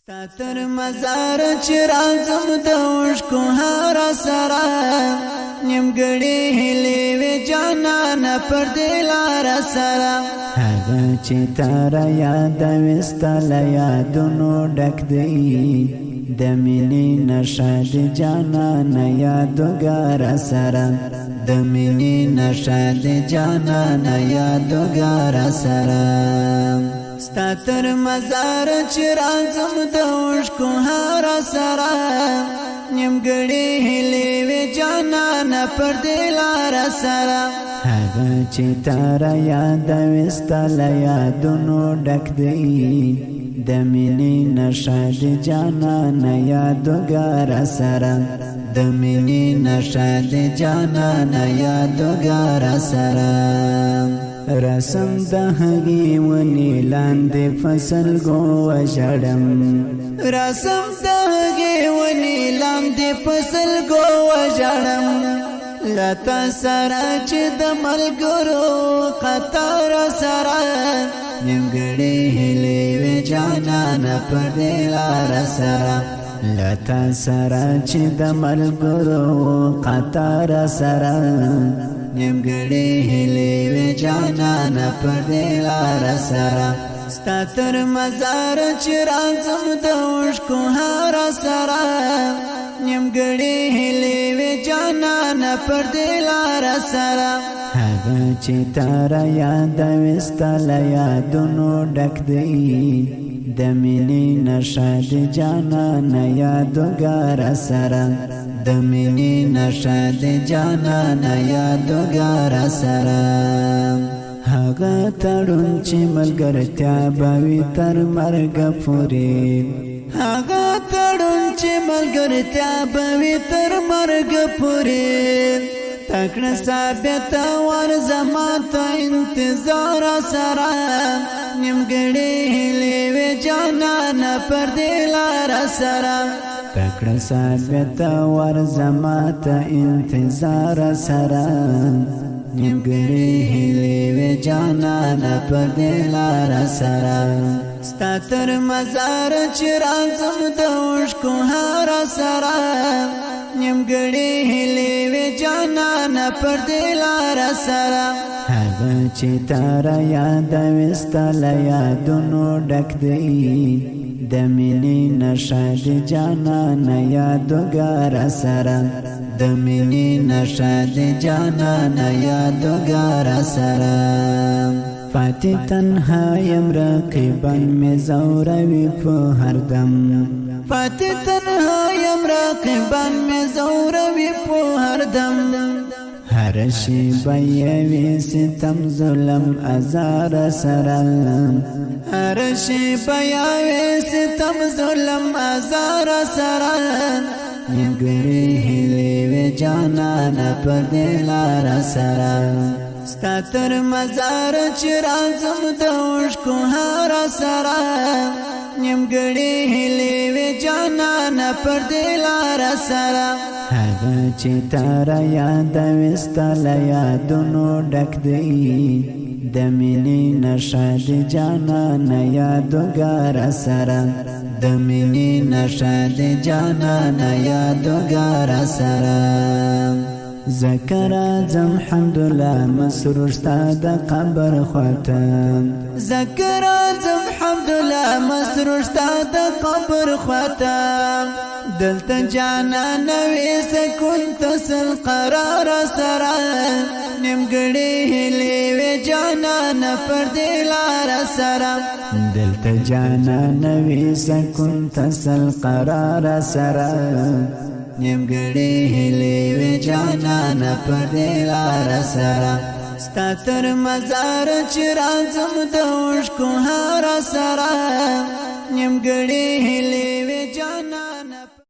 ستاتر مزار چرازم دوشکو هر سرا نیمګړی هلی وی جانان پر دلار سرا هغه چې تر یاد وستل یادونو ډک دی د مینې نشاد جانان یادګار سرا د مینې نشاد جانان یادګار سرا ستاتر مزار چرازم دوشکو هر سرا نیمګړی هلی وی جانان پر دلار سرا هغه چې تر یاد وستل یادونو ډک دی د مینې نشاد جانان یادګار سرا د مینې نشاد جانان یادګار سرا رسم د هغې ونې لاندې فصل ګو وژړم رسم د هغې ونې لاندې فصل ګو وژړم لتا سره چې د ملګرو قطار سره نیمګړی هیلې وې جانان پر دلار سره لتا سره چې د ملګرو قطار سره نیمګړی هیلې وې جانان پر دلار سره ستاتر مزار چرازم دوشکو هر سره نیمګړی هیلې وې جانان پر دلار سره هغه چې تر یاد وستل یادونو ډک دی د مینې نشاد جانان یادګار سره د مینې نشاد جانان یادګار سره هغه تړون چې ملګرتیا به وي تر مرګ پورې هغه تړون چې ملګرتیا به وي تر مرګ پورې تکړه ثابت ور زما ته انتظار سره نیمګړی هیلې وې جانان پر دلار سره تکړه ثابت ور زما ته انتظار سره نیمګړی هیلې وې جانان پر دلار سره ستاتر مزار چرازم دوشکو هر سره نیمګړی هیلې وې جانان پر دلار سره هغه چې تر یاد وستل یادونو ډک دی د مینې نشاد جانان یادګار سره د مینې نشاد جانان یادګار سره فاتح تنها یم رقیبا می زوروي په هر دم فاتح تنها یم رقیبا می زوروي په هر دم هر شی بیوی ستم ظلم ازار سره هر شی بیوی ستم ظلم ازار سره نیمګړی هیلې وې جانان پر دلار سره ستاتر مزار چرازم دوشکو هر سره نیمګړی هیلې وې جانان پر دلار سره هغه چې تر یاد وستل یادونو ډک دی د مینې نشاد جانان یادګار سره د مینې نشاد جانان یادګار سره ذکر اعظم حمدالله مسرور ستا د قبر خواته ذکر اعظم حمدالله مسرور ستا د قبر خواته دلته جانان وې سکون تسل قرار سره نیمګړی هیلې وې جانان پر دلار سره دلته جانان وې سکون تسل قرار سره نیمګړی هیلې وې جانان پر دلار سره ستاتر مزار چرازم دوشکو هر سره نیمګړی هیلې وې جانان